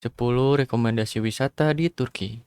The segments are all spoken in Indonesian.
10 rekomendasi wisata di Turki.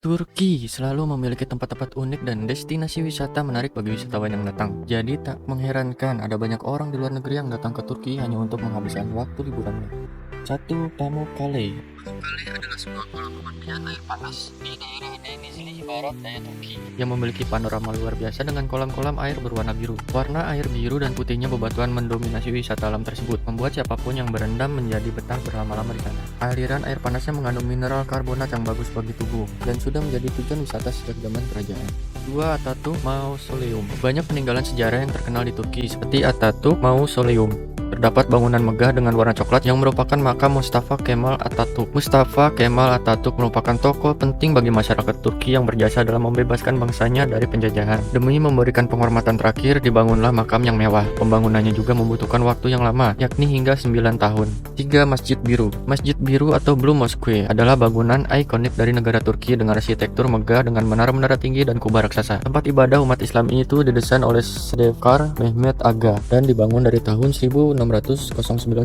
Turki selalu memiliki tempat-tempat unik dan destinasi wisata menarik bagi wisatawan yang datang. Jadi tak mengherankan ada banyak orang di luar negeri yang datang ke Turki hanya untuk menghabiskan waktu liburannya. 1. Pamukkale. Pamukkale adalah sebuah kolam pemandian air panas di daerah Denizli, barat daya Turki, yang memiliki panorama luar biasa dengan kolam-kolam air berwarna biru. Warna air biru dan putihnya bebatuan mendominasi wisata alam tersebut, membuat siapapun yang berendam menjadi betah berlama-lama di sana. Aliran air panasnya mengandung mineral karbonat yang bagus bagi tubuh dan sudah menjadi tujuan wisata sejak zaman kerajaan. 2. Ataturk Mausoleum. Banyak peninggalan sejarah yang terkenal di Turki seperti Ataturk Mausoleum. Terdapat bangunan megah dengan warna coklat yang merupakan makam Mustafa Kemal Atatürk. Mustafa Kemal Atatürk merupakan tokoh penting bagi masyarakat Turki yang berjasa dalam membebaskan bangsanya dari penjajahan. Demi memberikan penghormatan terakhir, dibangunlah makam yang mewah. Pembangunannya juga membutuhkan waktu yang lama, yakni hingga 9 tahun. 3. Masjid Biru. Masjid Biru atau Blue Mosque adalah bangunan ikonik dari negara Turki dengan arsitektur megah dengan menara-menara tinggi dan kubah raksasa. Tempat ibadah umat Islam itu didesain oleh Sedefkar Mehmet Aga dan dibangun dari tahun 1609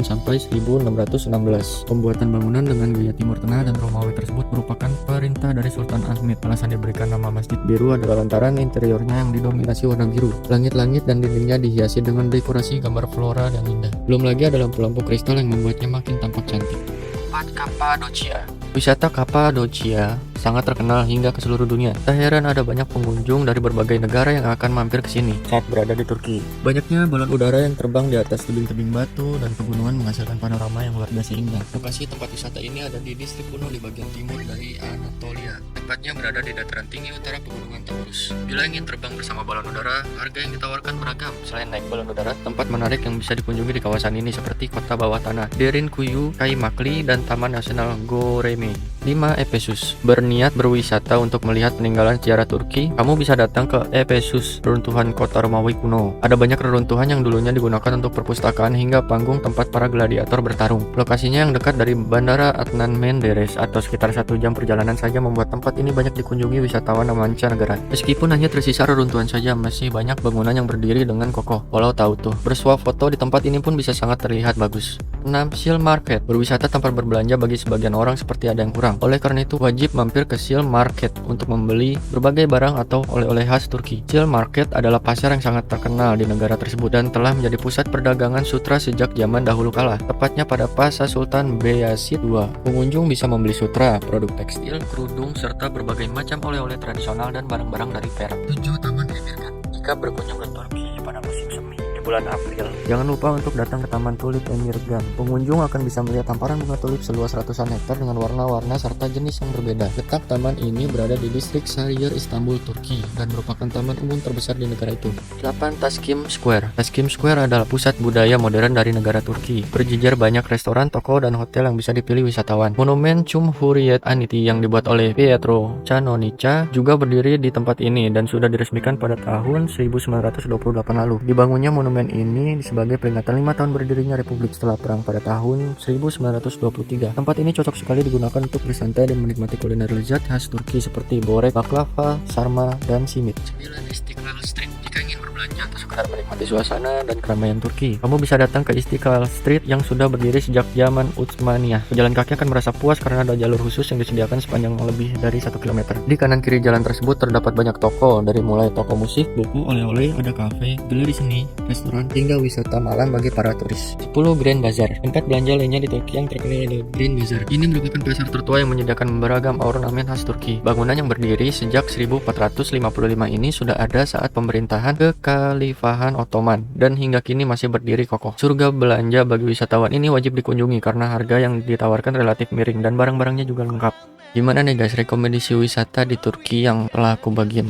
sampai 1616. Pembuatan bangunan dengan gaya Timur Tengah dan Romawi tersebut merupakan perintah dari Sultan Ahmed. Alasan diberikan nama Masjid Biru adalah lantaran interiornya yang didominasi warna biru. Langit-langit dan dindingnya dihiasi dengan dekorasi gambar flora yang indah. Belum lagi ada lampu-lampu kristal yang membuatnya makin tampak cantik. 4. Kapadocia. Wisata Kapadocia sangat terkenal hingga ke seluruh dunia. Tak heran ada banyak pengunjung dari berbagai negara yang akan mampir ke sini saat berada di Turki. Banyaknya balon udara yang terbang di atas tebing-tebing batu dan pegunungan menghasilkan panorama yang luar biasa indah. Lokasi tempat wisata ini ada di distrik kuno di bagian timur dari Anatolia. Tepatnya berada di dataran tinggi utara pegunungan Taurus. Bila ingin terbang bersama balon udara, harga yang ditawarkan beragam. Selain naik balon udara, tempat menarik yang bisa dikunjungi di kawasan ini seperti kota bawah tanah, Derinkuyu, Kaymakli, dan Taman Nasional Goreme. 5. Efesus. Berniat berwisata untuk melihat peninggalan sejarah Turki, kamu bisa datang ke Efesus, reruntuhan kota Romawi kuno. Ada banyak reruntuhan yang dulunya digunakan untuk perpustakaan hingga panggung tempat para gladiator bertarung. Lokasinya yang dekat dari Bandara Adnan Menderes atau sekitar 1 jam perjalanan saja membuat tempat ini banyak dikunjungi wisatawan mancanegara. Meskipun hanya tersisa reruntuhan saja, masih banyak bangunan yang berdiri dengan kokoh. Walau tahu tuh, bersuah foto di tempat ini pun bisa sangat terlihat bagus. 6. Seal Market. Berwisata tempat berbelanja bagi sebagian orang seperti ada yang kurang. Oleh karena itu, wajib mampir ke Seal Market untuk membeli berbagai barang atau oleh-oleh khas Turki. Seal Market adalah pasar yang sangat terkenal di negara tersebut dan telah menjadi pusat perdagangan sutra sejak zaman dahulu kala, tepatnya pada masa Sultan Beyazid II. Pengunjung bisa membeli sutra, produk tekstil, kerudung, serta berbagai macam oleh-oleh tradisional dan barang-barang dari perak. 7. Taman Emirgan. Jika berkunjung ke Turki pada musim semi bulan April, jangan lupa untuk datang ke Taman Tulip Emirgan. Pengunjung akan bisa melihat hamparan bunga tulip seluas ratusan hektar dengan warna-warna serta jenis yang berbeda. Letak taman ini berada di distrik Sarıyer, Istanbul, Turki, dan merupakan taman umum terbesar di negara itu. 8. Taksim Square. Taksim Square adalah pusat budaya modern dari negara Turki. Berjejer banyak restoran, toko, dan hotel yang bisa dipilih wisatawan. Monumen Cumhuriyet Anıtı yang dibuat oleh Pietro Canonicha juga berdiri di tempat ini dan sudah diresmikan pada tahun 1928 lalu. Dibangunnya monumen ini sebagai peringatan 5 tahun berdirinya Republik setelah perang pada tahun 1923. Tempat ini cocok sekali digunakan untuk bersantai dan menikmati kuliner lezat khas Turki seperti börek, baklava, sarma, dan simit. 9. Istiqlal Street. Jika ingin berbelanja atau sekedar menikmati suasana dan keramaian Turki, kamu bisa datang ke Istiqlal Street yang sudah berdiri sejak zaman Utsmaniyah. Pejalan kaki akan merasa puas karena ada jalur khusus yang disediakan sepanjang lebih dari 1 km. Di kanan kiri jalan tersebut terdapat banyak toko, dari mulai toko musik, buku, oleh-oleh, ada kafe, galeri seni, restoran, hingga wisata malam bagi para turis. 10. Grand Bazaar. Tempat belanja lainnya di Turki yang terkenal adalah Grand Bazaar. Ini merupakan pasar tertua yang menyediakan beragam ornamen khas Turki. Bangunan yang berdiri sejak 1455 ini sudah ada saat pemerintahan Kekhalifahan Ottoman dan hingga kini masih berdiri kokoh. Surga belanja bagi wisatawan ini wajib dikunjungi karena harga yang ditawarkan relatif miring dan barang-barangnya juga lengkap. Gimana nih guys rekomendasi wisata di Turki yang telah aku bagiin?